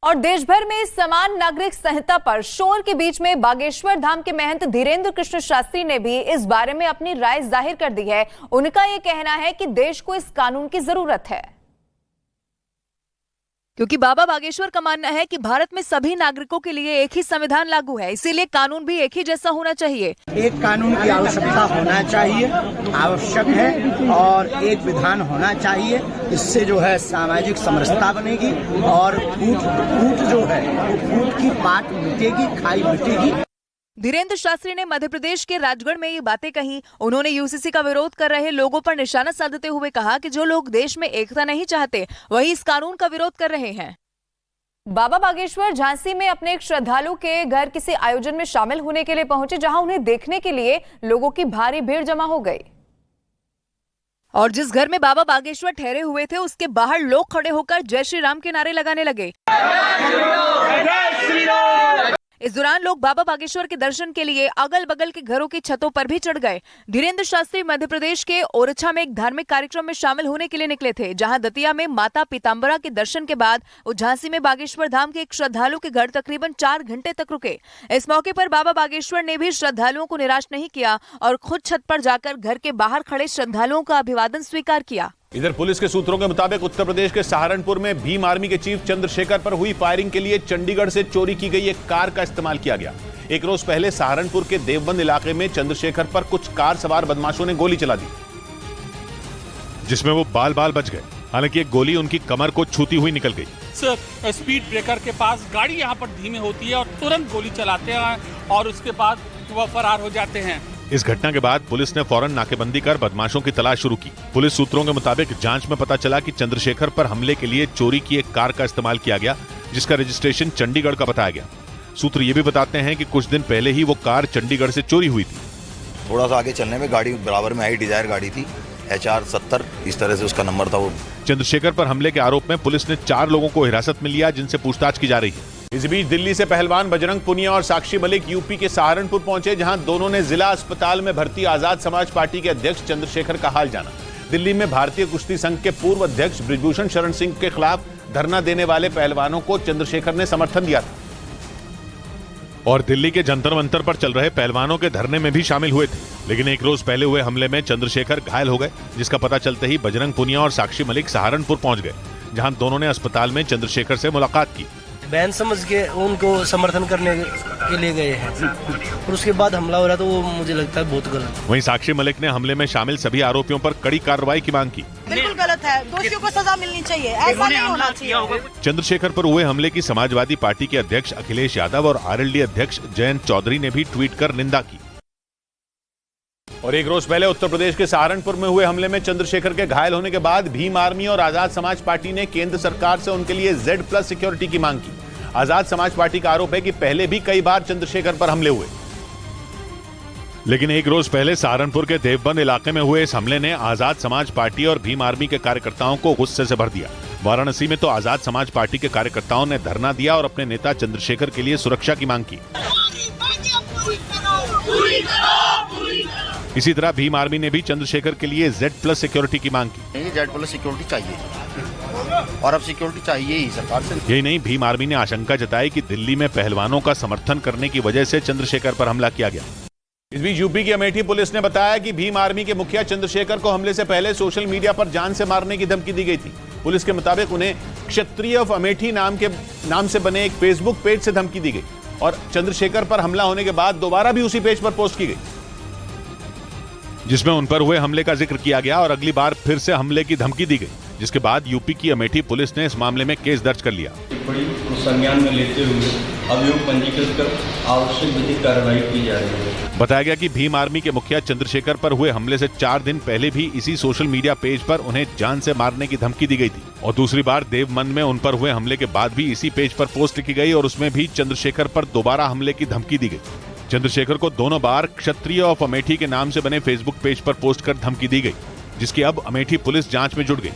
और देश भर में समान नागरिक संहिता पर शोर के बीच में बागेश्वर धाम के महंत धीरेन्द्र कृष्ण शास्त्री ने भी इस बारे में अपनी राय जाहिर कर दी है। उनका यह कहना है कि देश को इस कानून की जरूरत है, क्योंकि बाबा बागेश्वर का मानना है कि भारत में सभी नागरिकों के लिए एक ही संविधान लागू है, इसीलिए कानून भी एक ही जैसा होना चाहिए। एक कानून की आवश्यकता होना चाहिए, आवश्यक है, और एक विधान होना चाहिए। इससे जो है सामाजिक समरसता बनेगी और फूट जो है फूट की पाट मिटेगी, खाई मिटेगी। धीरेन्द्र शास्त्री ने मध्य प्रदेश के राजगढ़ में ये बातें कही। उन्होंने यूसीसी का विरोध कर रहे लोगों पर निशाना साधते हुए कहा कि जो लोग देश में एकता नहीं चाहते वही इस कानून का विरोध कर रहे हैं। बाबा बागेश्वर झांसी में अपने एक श्रद्धालु के घर किसी आयोजन में शामिल होने के लिए पहुंचे, जहां उन्हें देखने के लिए लोगों की भारी भीड़ जमा हो गई। और जिस घर में बाबा बागेश्वर ठहरे हुए थे उसके बाहर लोग खड़े होकर जय श्री राम के नारे लगाने लगे। इस दौरान लोग बाबा बागेश्वर के दर्शन के लिए अगल बगल के घरों की छतों पर भी चढ़ गए। धीरेन्द्र शास्त्री मध्य प्रदेश के ओरछा में एक धार्मिक कार्यक्रम में शामिल होने के लिए निकले थे, जहां दतिया में माता पीताम्बरा के दर्शन के बाद वो झांसी में बागेश्वर धाम के एक श्रद्धालु के घर तकरीबन 4 घंटे तक रुके। इस मौके पर बाबा बागेश्वर ने भी श्रद्धालुओं को निराश नहीं किया और खुद छत पर जाकर घर के बाहर खड़े श्रद्धालुओं का अभिवादन स्वीकार किया। इधर पुलिस के सूत्रों के मुताबिक उत्तर प्रदेश के सहारनपुर में भीम आर्मी के चीफ चंद्रशेखर पर हुई फायरिंग के लिए चंडीगढ़ से चोरी की गई एक कार का इस्तेमाल किया गया। एक रोज पहले सहारनपुर के देवबंद इलाके में चंद्रशेखर पर कुछ कार सवार बदमाशों ने गोली चला दी, जिसमें वो बाल बाल बच गए। हालांकि एक गोली उनकी कमर को छूती हुई निकल गई। स्पीड ब्रेकर के पास गाड़ी यहाँ पर धीमी होती है और तुरंत गोली चलाते हैं और उसके बाद वह फरार हो जाते हैं। इस घटना के बाद पुलिस ने फौरन नाकेबंदी कर बदमाशों की तलाश शुरू की। पुलिस सूत्रों के मुताबिक जांच में पता चला कि चंद्रशेखर पर हमले के लिए चोरी की एक कार का इस्तेमाल किया गया, जिसका रजिस्ट्रेशन चंडीगढ़ का बताया गया। सूत्र ये भी बताते हैं कि कुछ दिन पहले ही वो कार चंडीगढ़ से चोरी हुई थी। थोड़ा सा आगे चलने में गाड़ी बराबर में आई, डिजायर गाड़ी थी, HR 70 इस तरह से उसका नंबर था। वो चंद्रशेखर पर हमले के आरोप में पुलिस ने 4 लोगों को हिरासत में लिया, जिनसे पूछताछ की जा रही है। इस बीच दिल्ली से पहलवान बजरंग पुनिया और साक्षी मलिक यूपी के सहारनपुर पहुंचे, जहां दोनों ने जिला अस्पताल में भर्ती आजाद समाज पार्टी के अध्यक्ष चंद्रशेखर का हाल जाना। दिल्ली में भारतीय कुश्ती संघ के पूर्व अध्यक्ष बृजभूषण शरण सिंह के खिलाफ धरना देने वाले पहलवानों को चंद्रशेखर ने समर्थन दिया था और दिल्ली के जंतर मंतर पर चल रहे पहलवानों के धरने में भी शामिल हुए थे। लेकिन एक रोज पहले हुए हमले में चंद्रशेखर घायल हो गए, जिसका पता चलते ही बजरंग पुनिया और साक्षी मलिक सहारनपुर पहुंच गए, जहां दोनों ने अस्पताल में चंद्रशेखर से मुलाकात की। बहन समझ के उनको समर्थन करने के लिए गए हैं और उसके बाद हमला हो रहा तो वो मुझे लगता है बहुत गलत। वहीं साक्षी मलिक ने हमले में शामिल सभी आरोपियों पर कड़ी कार्रवाई की मांग की। बिल्कुल गलत है, दोषियों को सजा मिलनी चाहिए, ऐसा नहीं होना चाहिए। चंद्रशेखर पर हुए हमले की समाजवादी पार्टी के अध्यक्ष अखिलेश यादव और RLD अध्यक्ष जयंत चौधरी ने भी ट्वीट कर निंदा की। और एक रोज पहले उत्तर प्रदेश के सहारनपुर में हुए हमले में चंद्रशेखर के घायल होने के बाद भीम आर्मी और आजाद समाज पार्टी ने केंद्र सरकार से उनके लिए Z+ सिक्योरिटी की मांग की। आजाद समाज पार्टी का आरोप है कि पहले भी कई बार चंद्रशेखर पर हमले हुए, लेकिन एक रोज पहले सहारनपुर के देवबंद इलाके में हुए इस हमले ने आजाद समाज पार्टी और भीम आर्मी के कार्यकर्ताओं को गुस्से से भर दिया। वाराणसी में तो आजाद समाज पार्टी के कार्यकर्ताओं ने धरना दिया और अपने नेता चंद्रशेखर के लिए सुरक्षा की मांग की। इसी तरह भीम आर्मी ने भी चंद्रशेखर के लिए Z+ सिक्योरिटी की मांग की। Z+ सिक्योरिटी चाहिए और अब सिक्योरिटी चाहिए ही सरकार से। यही नहीं, भीम आर्मी ने आशंका जताई कि दिल्ली में पहलवानों का समर्थन करने की वजह से चंद्रशेखर पर हमला किया गया। इस बीच यूपी की अमेठी पुलिस ने बताया कि भीम आर्मी के मुखिया चंद्रशेखर को हमले से पहले सोशल मीडिया पर जान से मारने की धमकी दी गई थी। पुलिस के मुताबिक उन्हें क्षत्रिय ऑफ अमेठी नाम से बने एक फेसबुक पेज से धमकी दी गई और चंद्रशेखर पर हमला होने के बाद दोबारा भी उसी पेज पर पोस्ट की गई, जिसमें उन पर हुए हमले का जिक्र किया गया और अगली बार फिर से हमले की धमकी दी गई, जिसके बाद यूपी की अमेठी पुलिस ने इस मामले में केस दर्ज कर लिया। बड़ी संज्ञान में लेते हुए अभियोग पंजीकृत कर आवश्यक विधिक कार्रवाई की जा रही है। बताया गया कि भीम आर्मी के मुखिया चंद्रशेखर पर हुए हमले से 4 दिन पहले भी इसी सोशल मीडिया पेज पर उन्हें जान से मारने की धमकी दी गई थी और दूसरी बार देवबंद में उन पर हुए हमले के बाद भी इसी पेज पर पोस्ट लिखी गई और उसमें भी चंद्रशेखर पर दोबारा हमले की धमकी दी गई। चंद्रशेखर को दोनों बार क्षत्रिय ऑफ अमेठी के नाम से बने फेसबुक पेज पर पोस्ट कर धमकी दी गई, जिसकी अब अमेठी पुलिस जांच में जुट गई।